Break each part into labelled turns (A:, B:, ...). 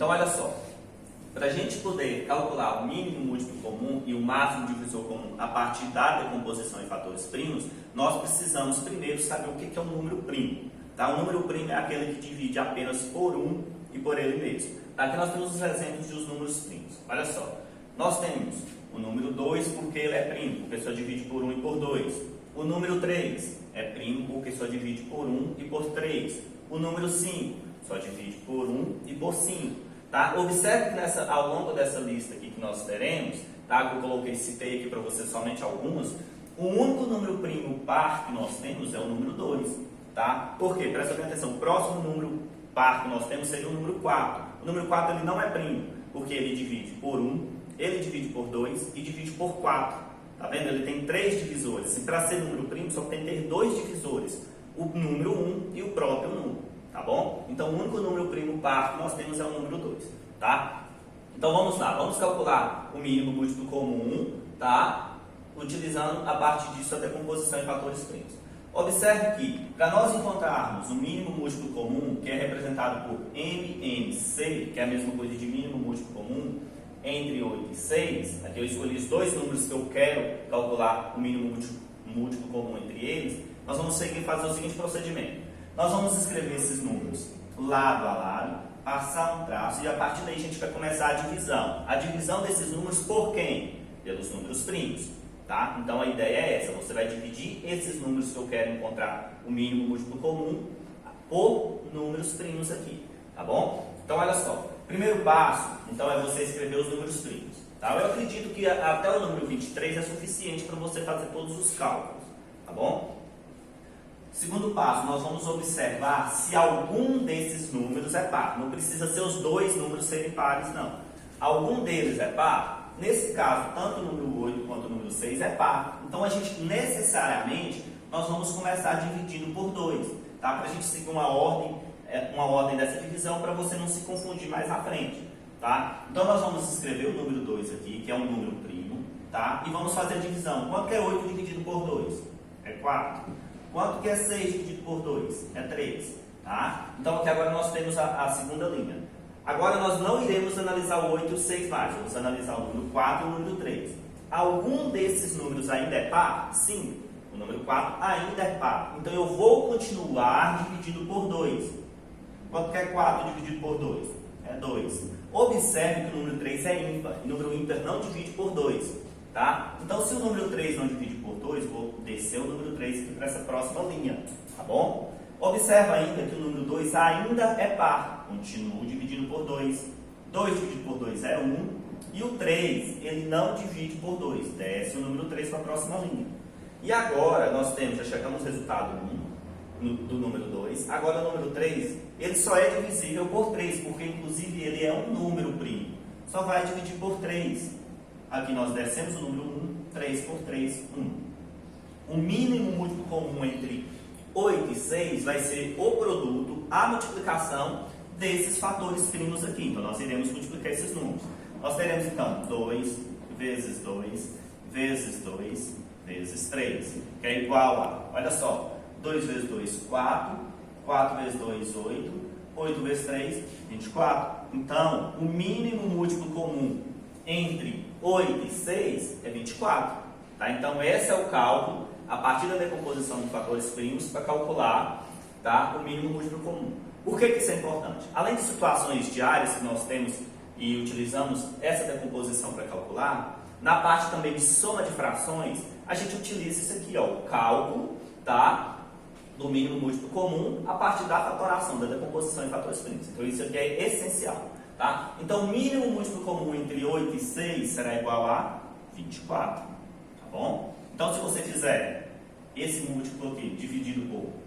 A: Então, olha só. Para a gente poder calcular o mínimo múltiplo comum e o máximo divisor comum a partir da decomposição em fatores primos, nós precisamos primeiro saber o que é um número primo. Tá? O número primo é aquele que divide apenas por 1 e por ele mesmo. Aqui nós temos os exemplos dos números primos. Olha só, nós temos o número 2 porque ele é primo, porque só divide por 1 e por 2. O número 3 é primo porque só divide por 1 e por 3. O número 5 só divide por 1 e por 5. Tá? Observe que ao longo dessa lista aqui que nós teremos, tá? Que eu citei aqui para você somente algumas, o único número primo par que nós temos é o número 2. Tá? Por quê? Presta bem atenção, o próximo número par que nós temos seria o número 4. O número 4 ele não é primo, porque ele divide por 1, ele divide por 2 e divide por 4. Tá vendo? Ele tem 3 divisores. E para ser número primo só tem que ter 2 divisores, o número 1 e o próprio número. Tá bom? Então, o único número primo par que nós temos é o número 2, tá? Então, vamos lá. Vamos calcular o mínimo múltiplo comum, tá? Utilizando a partir disso a decomposição em fatores primos. Observe que, para nós encontrarmos o mínimo múltiplo comum, que é representado por MMC, que é a mesma coisa de mínimo múltiplo comum, entre 8 e 6, aqui eu escolhi os dois números que eu quero calcular o mínimo múltiplo comum entre eles, nós vamos seguir fazer o seguinte procedimento. Nós vamos escrever esses números lado a lado, passar um traço e a partir daí a gente vai começar a divisão. A divisão desses números por quem? Pelos números primos, tá? Então a ideia é essa, você vai dividir esses números que eu quero encontrar o mínimo múltiplo comum por números primos aqui, tá bom? Então olha só, primeiro passo, então é você escrever os números primos, tá? Eu acredito que até o número 23 é suficiente para você fazer todos os cálculos, tá bom? Segundo passo, nós vamos observar se algum desses números é par. Não precisa ser os dois números serem pares, não. Algum deles é par. Nesse caso, tanto o número 8 quanto o número 6 é par. Então, a gente necessariamente, nós vamos começar dividindo por 2. Tá? Para a gente seguir uma ordem dessa divisão, para você não se confundir mais na frente. Tá? Então, nós vamos escrever o número 2 aqui, que é um número primo. Tá? E vamos fazer a divisão. Quanto que é 8 dividido por 2? É 4. Quanto que é 6 dividido por 2? É 3. Tá? Então, aqui agora nós temos a segunda linha. Agora, nós não iremos analisar o 8 e o 6 mais. Vamos analisar o número 4 e o número 3. Algum desses números ainda é par? Sim. O número 4 ainda é par. Então, eu vou continuar dividindo por 2. Quanto que é 4 dividido por 2? É 2. Observe que o número 3 é ímpar. O número ímpar não divide por 2. Tá? Então, se o número 3 não divide por 2, vou descer o número 3 aqui para essa próxima linha, tá bom? Observa ainda que o número 2 ainda é par, continuo dividindo por 2. 2 dividido por 2 é 1, e o 3, ele não divide por 2, desce o número 3 para a próxima linha. E agora, nós temos, já chegamos no resultado 1 do número 2, agora o número 3, ele só é divisível por 3, porque inclusive ele é um número primo, só vai dividir por 3. Aqui nós descemos o número 1, 3 por 3, 1. O mínimo múltiplo comum entre 8 e 6 vai ser o produto, a multiplicação desses fatores primos aqui. Então, nós iremos multiplicar esses números. Nós teremos, então, 2 vezes 2 vezes 2 vezes 3, que é igual a, olha só, 2 vezes 2, 4, 4 vezes 2, 8, 8 vezes 3, 24. Então, o mínimo múltiplo comum entre 8 e 6 é 24. Tá? Então, esse é o cálculo a partir da decomposição de fatores primos para calcular, tá, o mínimo múltiplo comum. Por que isso é importante? Além de situações diárias que nós temos e utilizamos essa decomposição para calcular, na parte também de soma de frações, a gente utiliza isso aqui, ó, o cálculo, tá, do mínimo múltiplo comum a partir da fatoração, da decomposição em fatores primos. Então, isso aqui é essencial. Tá? Então, o mínimo múltiplo comum entre 8 e 6 será igual a 24. Tá bom? Então, se você fizer esse múltiplo aqui dividido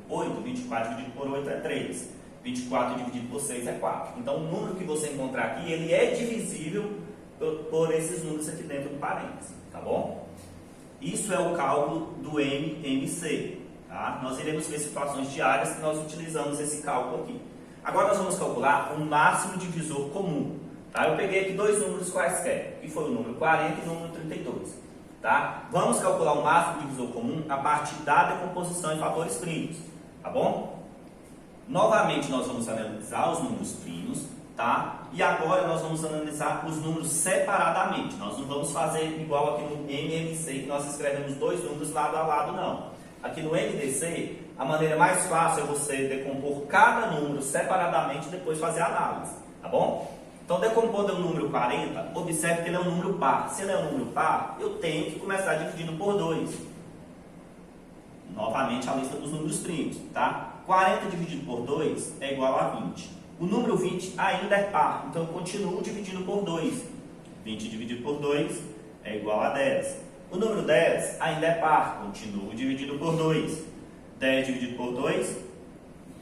A: por 8, 24 dividido por 8 é 3. 24 dividido por 6 é 4. Então, o número que você encontrar aqui, ele é divisível por esses números aqui dentro do parênteses. Tá bom? Isso é o cálculo do MMC. Tá? Nós iremos ver situações diárias que nós utilizamos esse cálculo aqui. Agora nós vamos calcular o máximo divisor comum. Tá? Eu peguei aqui dois números quaisquer, que foi o número 40 e o número 32. Tá? Vamos calcular o máximo divisor comum a partir da decomposição em fatores primos. Tá bom? Novamente nós vamos analisar os números primos tá? E agora nós vamos analisar os números separadamente. Nós não vamos fazer igual aqui no MMC, que nós escrevemos dois números lado a lado, não. Aqui no MDC, a maneira mais fácil é você decompor cada número separadamente e depois fazer a análise, tá bom? Então, decompondo o número 40, observe que ele é um número par. Se ele é um número par, eu tenho que começar dividindo por 2. Novamente, a lista dos números primos, tá? 40 dividido por 2 é igual a 20. O número 20 ainda é par, então eu continuo dividindo por 2. 20 dividido por 2 é igual a 10. O número 10 ainda é par, continuo dividindo por 2. 10 dividido por 2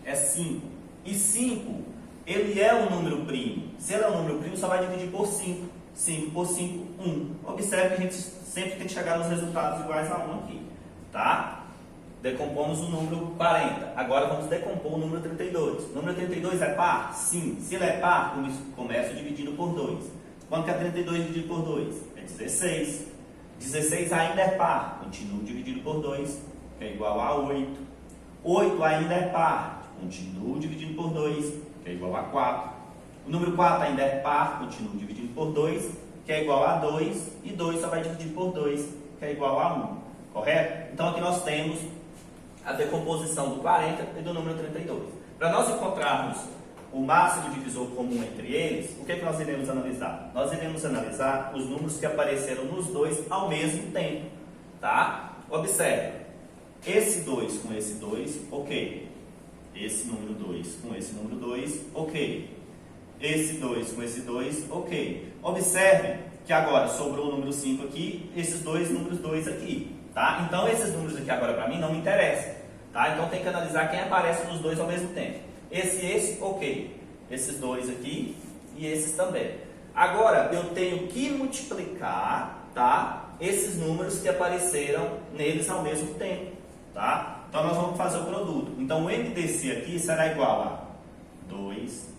A: é 5. E 5, ele é um número primo. Se ele é um número primo, só vai dividir por 5. 5 por 5, 1. Observe que a gente sempre tem que chegar nos resultados iguais a 1 aqui, tá? Decompomos o número 40. Agora vamos decompor o número 32. O número 32 é par? Sim. Se ele é par, começo dividindo por 2. Quanto que é 32 dividido por 2? É 16. 16 ainda é par. Continuo dividindo por 2, que é igual a 8. 8 ainda é par. Continuo dividindo por 2, que é igual a 4. O número 4 ainda é par. Continuo dividindo por 2, que é igual a 2. E 2 só vai dividir por 2, que é igual a 1. Correto? Então aqui nós temos a decomposição do 40 e do número 32. Para nós encontrarmos o máximo divisor comum entre eles, o que nós iremos analisar? Nós iremos analisar os números que apareceram nos dois ao mesmo tempo, tá? Observe, esse 2 com esse 2, ok. Esse número 2 com esse número 2, ok. Esse 2 com esse 2, ok. Observe que agora sobrou o número 5 aqui, esses dois números 2 aqui. Tá? Então, esses números aqui agora para mim não me interessam. Tá? Então, tem que analisar quem aparece nos dois ao mesmo tempo. Esse, ok. Esses dois aqui e esses também. Agora, eu tenho que multiplicar, tá? Esses números que apareceram neles ao mesmo tempo. Tá? Então, nós vamos fazer o produto. Então, o MDC aqui será igual a 2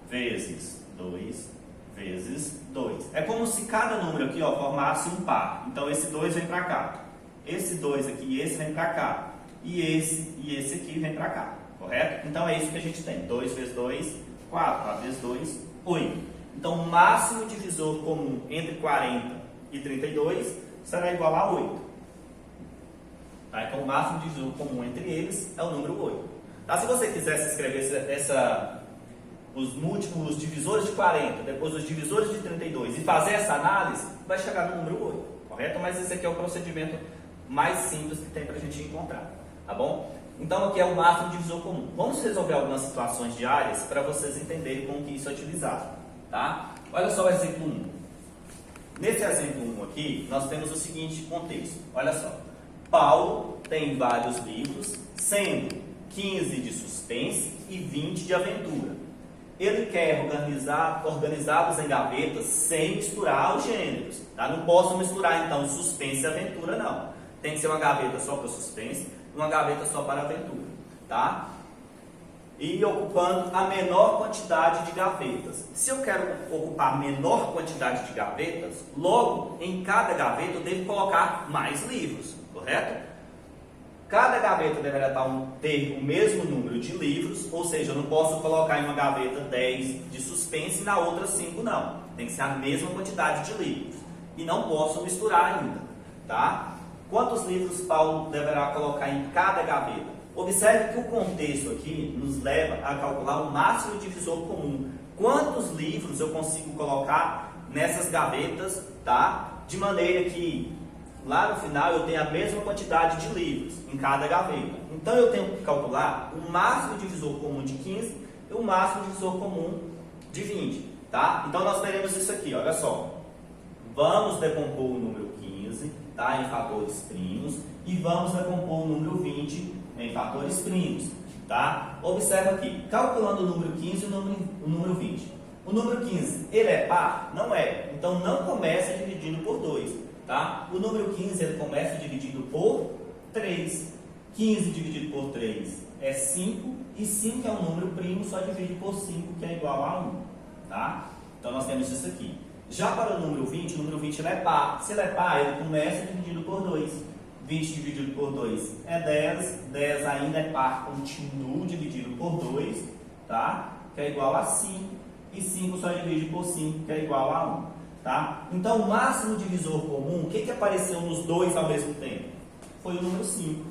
A: vezes 2 vezes 2. É como se cada número aqui, ó, formasse um par. Então, esse 2 vem para cá. Esse 2 aqui e esse vem para cá. E esse aqui vem para cá. Correto? Então, é isso que a gente tem. 2 vezes 2, 4. 4 vezes 2, 8. Então, o máximo divisor comum entre 40 e 32 será igual a 8. Tá? Então, o máximo divisor comum entre eles é o número 8. Tá? Se você quisesse escrever os múltiplos divisores de 40, depois os divisores de 32 e fazer essa análise, vai chegar no número 8. Correto? Mas esse aqui é o procedimento mais simples que tem para a gente encontrar, tá bom? Então aqui é o máximo divisor comum. Vamos resolver algumas situações diárias para vocês entenderem como que isso é utilizado, tá? Olha só o exemplo 1. Nesse exemplo 1 aqui, nós temos o seguinte contexto. Olha só. Paulo tem vários livros, sendo 15 de suspense e 20 de aventura. Ele quer organizá-los em gavetas sem misturar os gêneros, tá? Não posso misturar então suspense e aventura, não. Tem que ser uma gaveta só para suspense e uma gaveta só para aventura, tá? E ocupando a menor quantidade de gavetas. Se eu quero ocupar a menor quantidade de gavetas, logo em cada gaveta eu devo colocar mais livros, correto? Cada gaveta deverá ter o mesmo número de livros, ou seja, eu não posso colocar em uma gaveta 10 de suspense e na outra 5 não. Tem que ser a mesma quantidade de livros. E não posso misturar ainda, tá? Quantos livros Paulo deverá colocar em cada gaveta? Observe que o contexto aqui nos leva a calcular o máximo divisor comum. Quantos livros eu consigo colocar nessas gavetas, tá? De maneira que lá no final eu tenho a mesma quantidade de livros em cada gaveta. Então eu tenho que calcular o máximo divisor comum de 15 e o máximo divisor comum de 20, tá? Então nós teremos isso aqui, olha só. Vamos decompor o número 15, tá, em fatores primos e vamos decompor o número 20 em fatores primos, tá? Observa aqui, calculando o número 15 e o número 20. O número 15, ele é par? Não é. Então não começa dividindo por 2, tá? O número 15, ele começa dividindo por 3. 15 dividido por 3 é 5 e 5 é um número primo, só divide por 5, que é igual a 1, tá? Então nós temos isso aqui. Já para o número 20 ele é par. Se ele é par, ele começa dividido por 2. 20 dividido por 2 é 10. 10 ainda é par, continuo dividido por 2, tá? Que é igual a 5. e 5 só divide por 5, que é igual a 1. Tá? Então, o máximo divisor comum, o que apareceu nos dois ao mesmo tempo? Foi o número 5.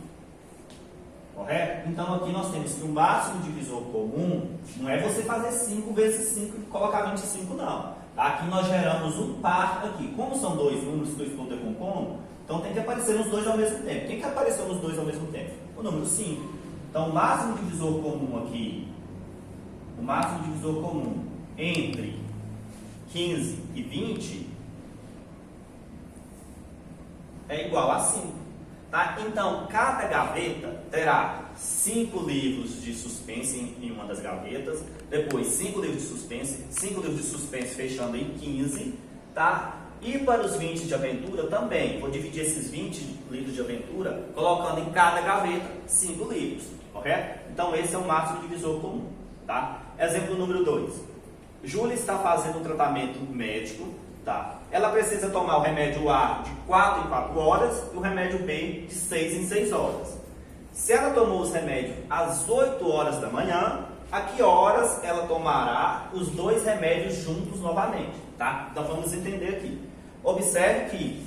A: Correto? Então, aqui nós temos que o máximo divisor comum não é você fazer 5 vezes 5 e colocar 25, não. Tá? Aqui nós geramos um par aqui. Como são dois números que eu estou decompondo, então tem que aparecer nos dois ao mesmo tempo. Quem que apareceu nos dois ao mesmo tempo? O número 5. Então, o máximo divisor comum aqui, o máximo divisor comum entre 15 e 20 é igual a 5. Tá? Então, cada gaveta terá 5 livros de suspense em uma das gavetas, depois 5 livros de suspense, 5 livros de suspense fechando em 15, tá? E para os 20 de aventura também, vou dividir esses 20 livros de aventura colocando em cada gaveta 5 livros, correto? Então, esse é o máximo divisor comum, tá? Exemplo número 2. Júlia está fazendo um tratamento médico, tá? Ela precisa tomar o remédio A de 4 em 4 horas e o remédio B de 6 em 6 horas. Se ela tomou os remédios às 8 horas da manhã, a que horas ela tomará os dois remédios juntos novamente, tá? Então vamos entender aqui. Observe que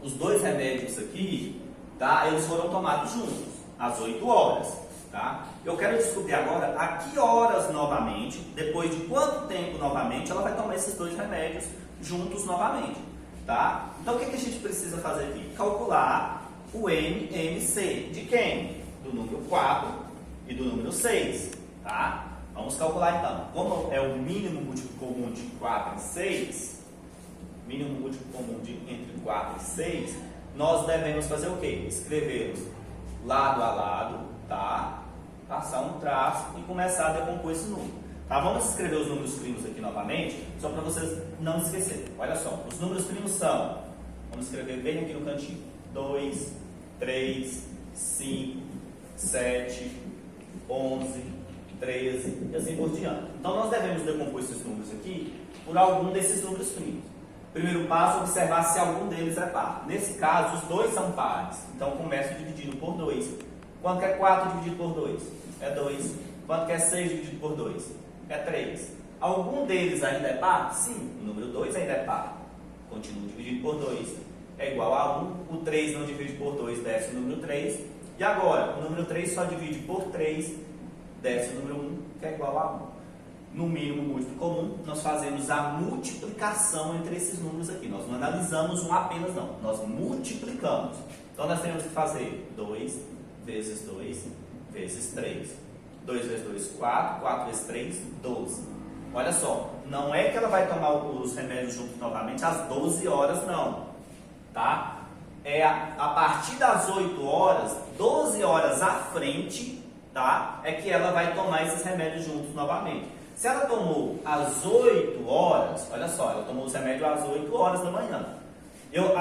A: os dois remédios aqui, tá? Eles foram tomados juntos, às 8 horas, tá? Eu quero descobrir agora a que horas novamente, depois de quanto tempo novamente, ela vai tomar esses dois remédios juntos novamente, tá? Então o que a gente precisa fazer aqui? Calcular o MMC de quem? Do número 4 e do número 6, tá? Vamos calcular então. Como é o mínimo múltiplo comum de 4 e 6, mínimo múltiplo comum entre 4 e 6, nós devemos fazer o quê? Escrevê-los lado a lado, tá? Passar um traço e começar a decompor esse número. Tá, vamos escrever os números primos aqui novamente, só para vocês não esquecerem. Olha só, os números primos são, vamos escrever bem aqui no cantinho, 2, 3, 5, 7, 11, 13 e assim por diante. Então nós devemos decompor esses números aqui por algum desses números primos. Primeiro passo, observar se algum deles é par. Nesse caso, os dois são pares, então começo dividindo por 2. Quanto que é 4 dividido por 2? É 2. Quanto que é 6 dividido por 2? É 3. Algum deles ainda é par? Sim, o número 2 ainda é par. Continua dividido por 2. É igual a 1. O 3 não divide por 2, desce o número 3. E agora, o número 3 só divide por 3, desce o número 1, que é igual a 1. No mínimo múltiplo comum, nós fazemos a multiplicação entre esses números aqui. Nós não analisamos um apenas, não. Nós multiplicamos. Então, nós temos que fazer 2 vezes 2 vezes 3. 2 vezes 2, 4. 4 vezes 3, 12. Olha só, não é que ela vai tomar os remédios juntos novamente às 12 horas, não. Tá? É a partir das 8 horas, 12 horas à frente, tá? É que ela vai tomar esses remédios juntos novamente. Se ela tomou às 8 horas, olha só, ela tomou os remédios às 8 horas da manhã. Eu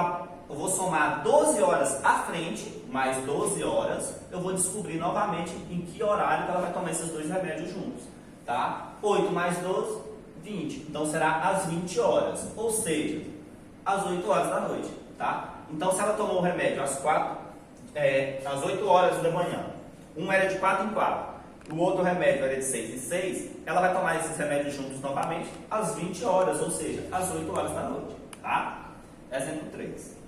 A: vou somar 12 horas à frente, mais 12 horas, eu vou descobrir novamente em que horário que ela vai tomar esses dois remédios juntos, tá? 8 mais 12, 20. Então será às 20 horas, ou seja, às 8 horas da noite, tá? Então se ela tomou o remédio às 8 horas da manhã, um era de 4 em 4, o outro remédio era de 6 em 6, ela vai tomar esses remédios juntos novamente às 20 horas, ou seja, às 8 horas da noite, tá? Exemplo 3.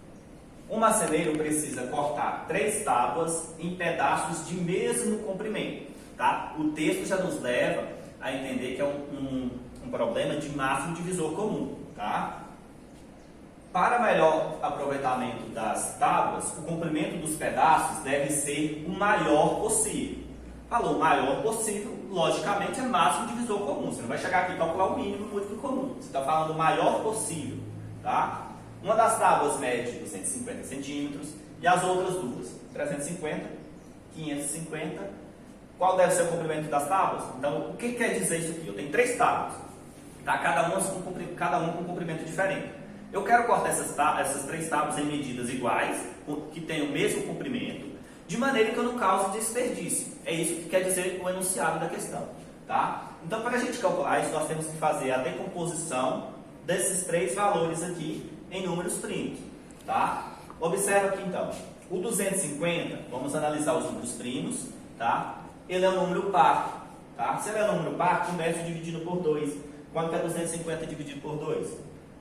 A: Um marceneiro precisa cortar 3 tábuas em pedaços de mesmo comprimento, tá? O texto já nos leva a entender que é um problema de máximo divisor comum, tá? Para melhor aproveitamento das tábuas, o comprimento dos pedaços deve ser o maior possível. Falou maior possível, logicamente é máximo divisor comum. Você não vai chegar aqui e calcular o mínimo múltiplo comum. Você está falando o maior possível, tá? Uma das tábuas mede 250 centímetros e as outras duas, 350, 550. Qual deve ser o comprimento das tábuas? Então, o que quer dizer isso aqui? Eu tenho 3 tábuas, tá? Cada uma com um comprimento diferente. Eu quero cortar essas 3 tábuas em medidas iguais, que tenham o mesmo comprimento, de maneira que eu não cause desperdício. É isso que quer dizer o enunciado da questão, tá? Então, para a gente calcular isso, nós temos que fazer a decomposição desses 3 valores aqui em números primos, tá? Observa aqui então, o 250, vamos analisar os números primos, tá? Ele é um número par, tá? Se ele é um número par, começo dividindo por 2. Quanto que é 250 dividido por 2?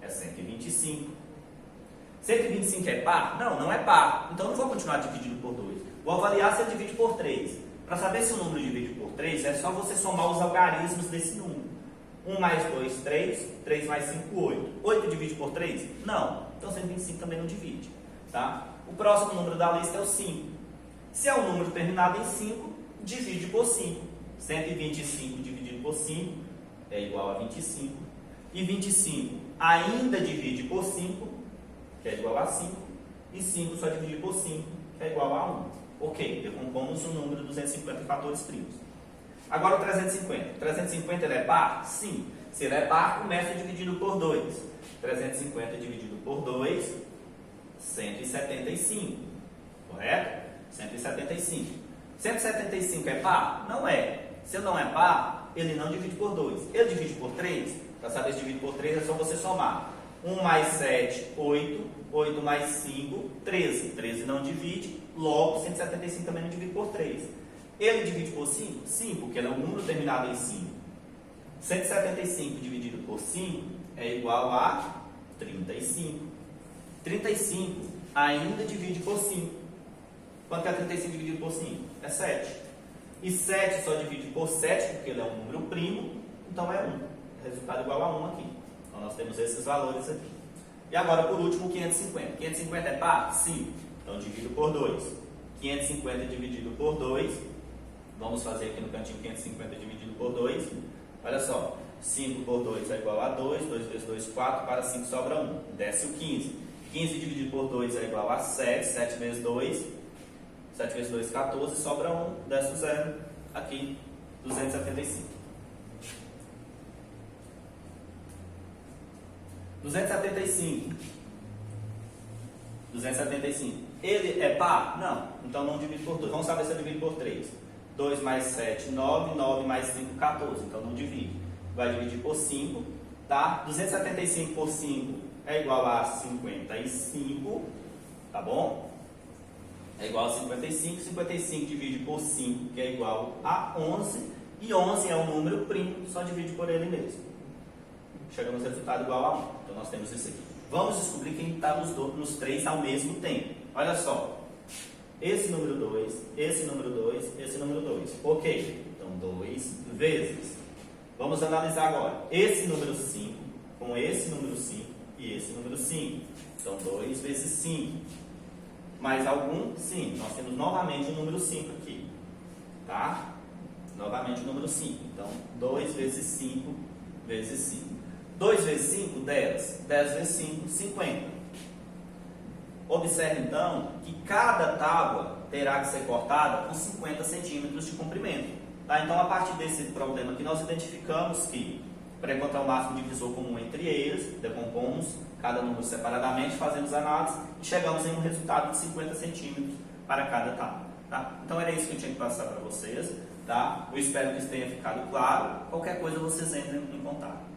A: É 125. 125 é par? Não, não é par. Então não vou continuar dividindo por 2. Vou avaliar se eu divido por 3. Para saber se o número divide por 3, é só você somar os algarismos desse número. 1 mais 2, 3. 3 mais 5, 8. 8 divide por 3? Não. Então 125 também não divide. Tá? O próximo número da lista é o 5. Se é um número terminado em 5, divide por 5. 125 dividido por 5 é igual a 25. E 25 ainda divide por 5, que é igual a 5. E 5 só divide por 5, que é igual a 1. Ok, decompomos o número 250 em fatores primos. Agora o 350. 350 ele é par? Sim. Se ele é par, começa dividindo por 2. 350 dividido por 2, 175. Correto? 175. 175 é par? Não é. Se não é par, ele não divide por 2. Ele divide por 3? Para saber se divide por 3 é só você somar. 1 mais 7, 8. 8 mais 5, 13. 13 não divide, logo 175 também não divide por 3. Ele divide por 5? Sim, porque ele é um número terminado em 5. 175 dividido por 5 é igual a 35. 35 ainda divide por 5. Quanto é 35 dividido por 5? É 7. E 7 só divide por 7, porque ele é um número primo, então é 1. Resultado igual a 1 aqui. Então nós temos esses valores aqui. E agora, por último, 550. 550 é par? Sim. Então divido por 2. 550 dividido por 2. Vamos fazer aqui no cantinho 550 dividido por 2. Olha só. 5 por 2 é igual a 2. 2 vezes 2, 4. Para 5 sobra 1. Desce o 15. 15 dividido por 2 é igual a 7. 7 vezes 2. 7 vezes 2, 14. Sobra 1. Desce o 0. Aqui, 275. 275. 275. Ele é par? Não. Então não divide por 2. Vamos saber se eu divido por 3. 2 mais 7, 9. 9 mais 5, 14. Então não divide. Vai dividir por 5. Tá? 275 por 5 é igual a 55. Tá bom? É igual a 55. 55 divide por 5, que é igual a 11. E 11 é um número primo, só divide por ele mesmo. Chegamos ao resultado igual a 1. Então nós temos isso aqui. Vamos descobrir quem está nos 3 ao mesmo tempo. Olha só. Esse número 2, esse número 2, esse número 2. Ok. Então 2 vezes. Vamos analisar agora. Esse número 5 com esse número 5 e esse número 5. Então 2 vezes 5. Mais algum? Sim. Nós temos novamente o número 5 aqui. Tá? Novamente o número 5. Então 2 vezes 5 vezes 5. 2 vezes 5, 10. 10 vezes 5, 50. Observe então que cada tábua terá que ser cortada com 50 centímetros de comprimento. Tá? Então, a partir desse problema aqui, nós identificamos que para encontrar o máximo divisor comum entre eles, decompomos cada número separadamente, fazemos análise e chegamos em um resultado de 50 centímetros para cada tábua. Tá? Então, era isso que eu tinha que passar para vocês. Tá? Eu espero que isso tenha ficado claro. Qualquer coisa, vocês entrem em contato.